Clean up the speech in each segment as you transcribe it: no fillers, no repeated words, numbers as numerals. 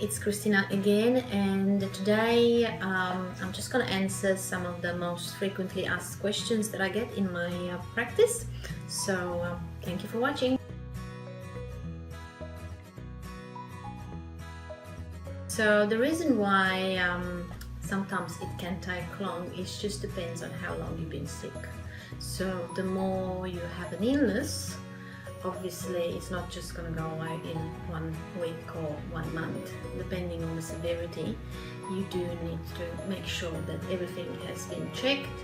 it's Christina again, and today I'm just going to answer some of the most frequently asked questions that I get in my practice. So thank you for watching. So the reason why sometimes it can take long, it just depends on how long you've been sick. So the more you have an illness, obviously it's not just going to go away in 1 week or 1 month. Depending on the severity, you do need to make sure that everything has been checked,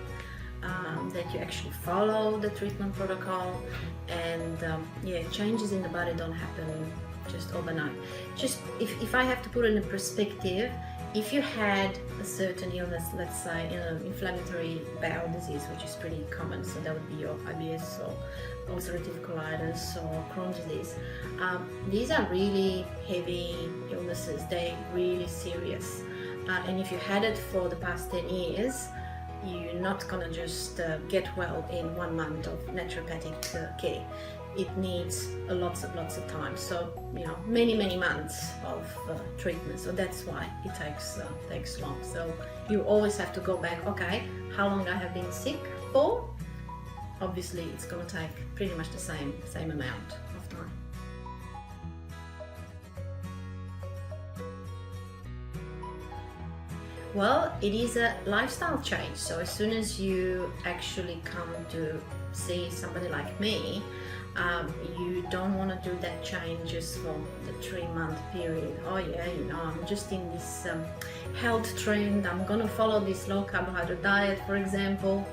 that you actually follow the treatment protocol, and changes in the body don't happen just overnight. Just if I have to put it in perspective, if you had a certain illness, let's say inflammatory bowel disease, which is pretty common, so that would be your IBS or ulcerative colitis or Crohn's disease, these are really heavy illnesses. They're really serious, and if you had it for the past 10 years, you're not gonna just get well in 1 month of naturopathic care. It needs lots of time, so many months of treatment. So that's why it takes long. So you always have to go back, okay, how long I have been sick for. Obviously it's going to take pretty much the same amount of time. Well, it is a lifestyle change. So as soon as you actually come to see somebody like me, you don't want to do that change just for the 3-month period. Oh yeah, I'm just in this health trend, I'm gonna follow this low carbohydrate diet, for example,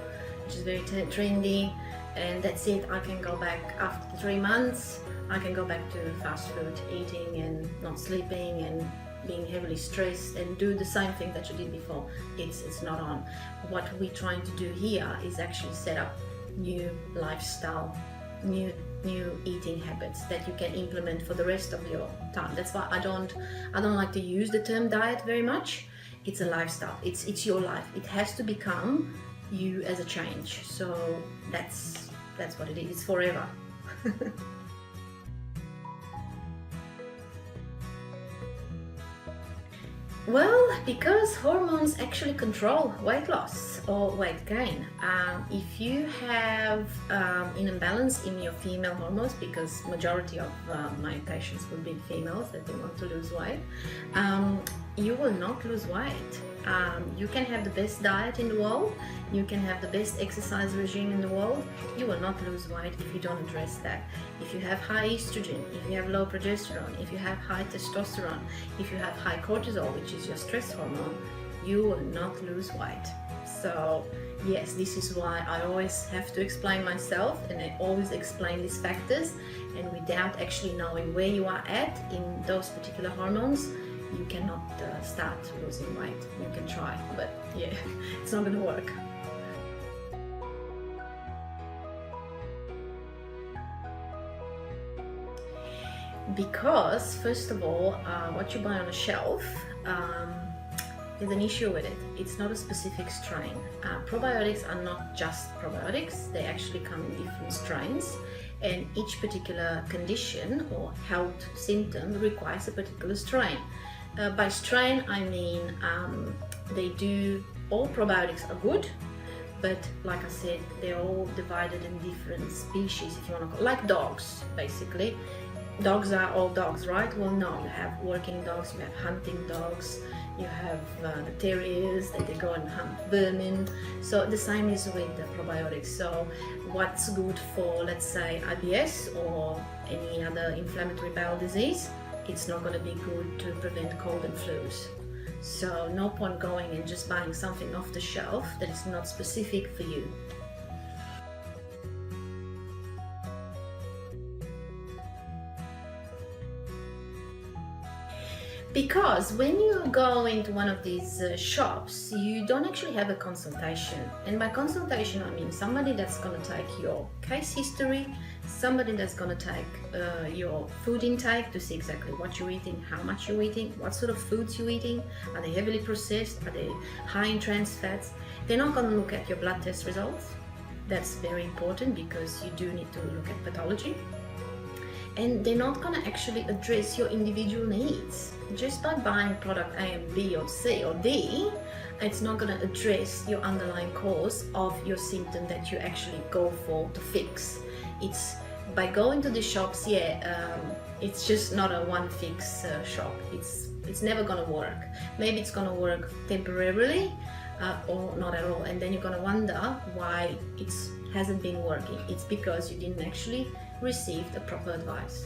which is very trendy, and that's it. I can go back after 3 months. I can go back to fast food eating and not sleeping and being heavily stressed and do the same thing that you did before. It's not on. What we're trying to do here is actually set up new lifestyle, new eating habits that you can implement for the rest of your time. That's why I don't like to use the term diet very much. It's a lifestyle. It's your life. It has to become you as a change. So that's what it is. It's forever. Well, because hormones actually control weight loss or weight gain. If you have an imbalance in your female hormones, because majority of my patients will be females that they want to lose weight, you will not lose weight. You can have the best diet in the world, you can have the best exercise regime in the world, you will not lose weight if you don't address that. If you have high estrogen, if you have low progesterone, if you have high testosterone, if you have high cortisol, which is your stress hormone, you will not lose weight. So yes, this is why I always have to explain myself, and I always explain these factors, and without actually knowing where you are at in those particular hormones, you cannot start losing weight. You can try, but yeah, it's not going to work. Because first of all, what you buy on a shelf is an issue with it. It's not a specific strain. Probiotics are not just probiotics. They actually come in different strains, and each particular condition or health symptom requires a particular strain. By strain, I mean all probiotics are good, but like I said, they're all divided in different species, if you want to call, like dogs, basically. Dogs are all dogs, right? Well, no, you have working dogs, you have hunting dogs, you have the terriers that they go and hunt vermin. So the same is with the probiotics. So what's good for, let's say, IBS or any other inflammatory bowel disease, it's not going to be good to prevent cold and flus. So no point going and just buying something off the shelf that is not specific for you. Because when you go into one of these shops, you don't actually have a consultation. And by consultation, I mean somebody that's going to take your case history, somebody that's going to take your food intake to see exactly what you're eating, how much you're eating, what sort of foods you're eating, are they heavily processed, are they high in trans fats. They're not going to look at your blood test results. That's very important because you do need to look at pathology. and they're not going to actually address your individual needs. Just by buying product A and B or C or D, it's not going to address your underlying cause of your symptom that you actually go for to fix. It's by going to the shops, it's just not a one fix shop. It's never going to work. Maybe it's going to work temporarily or not at all, and then you're going to wonder why it hasn't been working. It's because you didn't actually receive the proper advice.